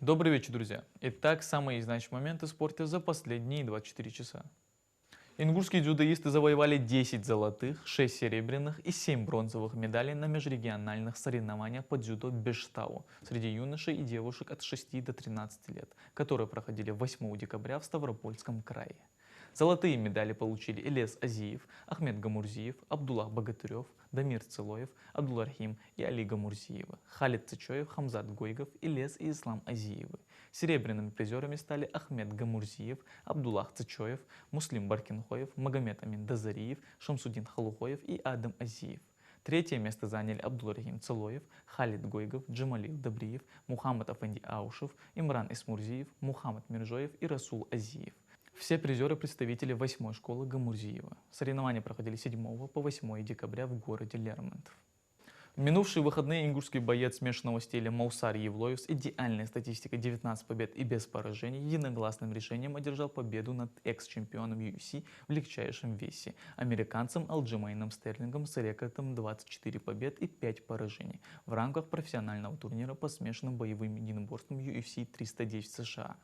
Добрый вечер, друзья! Итак, самые значимые моменты спорта за последние 24 часа. Ингушские дзюдоисты завоевали 10 золотых, 6 серебряных и 7 бронзовых медалей на межрегиональных соревнованиях по дзюдо Бештау среди юношей и девушек от 6 до 13 лет, которые проходили 8 декабря в Ставропольском крае. Золотые медали получили Илес Азиев, Ахмед Гамурзиев, Абдуллах Богатырев, Дамир Целоев, Абдулрахим и Али Гамурзиева, Халид Цычоев, Хамзат Гойгов, Илес и Ислам Азиевы. Серебряными призерами стали Ахмед Гамурзиев, Абдуллах Цычоев, Муслим Баркинхоев, Магомед Амин Дазариев, Шамсудин Халухоев и Адам Азиев. Третье место заняли Абдулрахим Целоев, Халид Гойгов, Джамалил Добриев, Мухаммад Афанди Аушев, Имран Исмурзиев, Мухаммад Миржоев и Расул Азиев. Все призеры представители 8-й школы Гамурзиева. Соревнования проходили 7 по 8 декабря в городе Лермонтов. В минувшие выходные ингушский боец смешанного стиля Маусар Евлоев с идеальной статистикой 19 побед и без поражений единогласным решением одержал победу над экс-чемпионом UFC в легчайшем весе, американцем Алджимейном Стерлингом с рекордом 24 побед и 5 поражений в рамках профессионального турнира по смешанным боевым единоборствам UFC 310 США.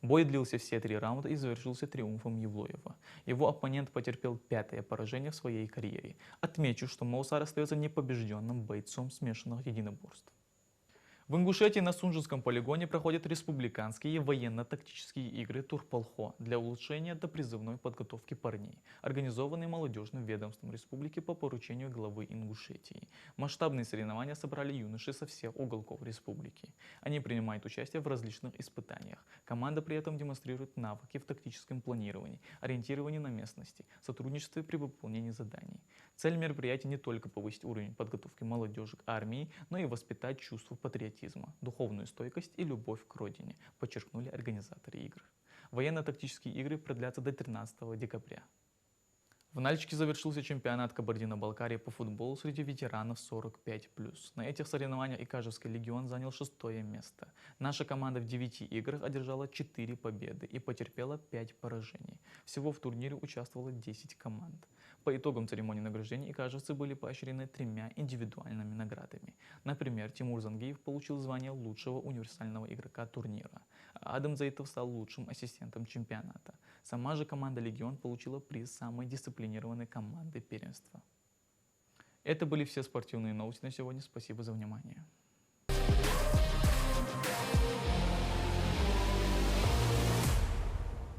Бой длился все 3 раунда и завершился триумфом Евлоева. Его оппонент потерпел 5-е поражение в своей карьере. Отмечу, что Маусар остается непобежденным бойцом смешанных единоборств. В Ингушетии на Сунжинском полигоне проходят республиканские военно-тактические игры Турпалхо для улучшения допризывной подготовки парней, организованные молодежным ведомством республики по поручению главы Ингушетии. Масштабные соревнования собрали юношей со всех уголков республики. Они принимают участие в различных испытаниях. Команда при этом демонстрирует навыки в тактическом планировании, ориентировании на местности, сотрудничестве при выполнении заданий. Цель мероприятия не только повысить уровень подготовки молодежи к армии, но и воспитать чувство патриотизма, духовную стойкость и любовь к родине, подчеркнули организаторы игр. Военно-тактические игры продлятся до 13 декабря. В Нальчике завершился чемпионат Кабардино-Балкарии по футболу среди ветеранов 45+. На этих соревнованиях Икажевский легион занял 6-е место. Наша команда в 9 играх одержала 4 победы и потерпела 5 поражений. Всего в турнире участвовало 10 команд. По итогам церемонии награждения икажевцы были поощрены 3 индивидуальными наградами. Например, Тимур Зангиев получил звание лучшего универсального игрока турнира, а Адам Заитов стал лучшим ассистентом чемпионата. Сама же команда «Легион» получила приз самой дисциплинированной команды первенства. Это были все спортивные новости на сегодня. Спасибо за внимание.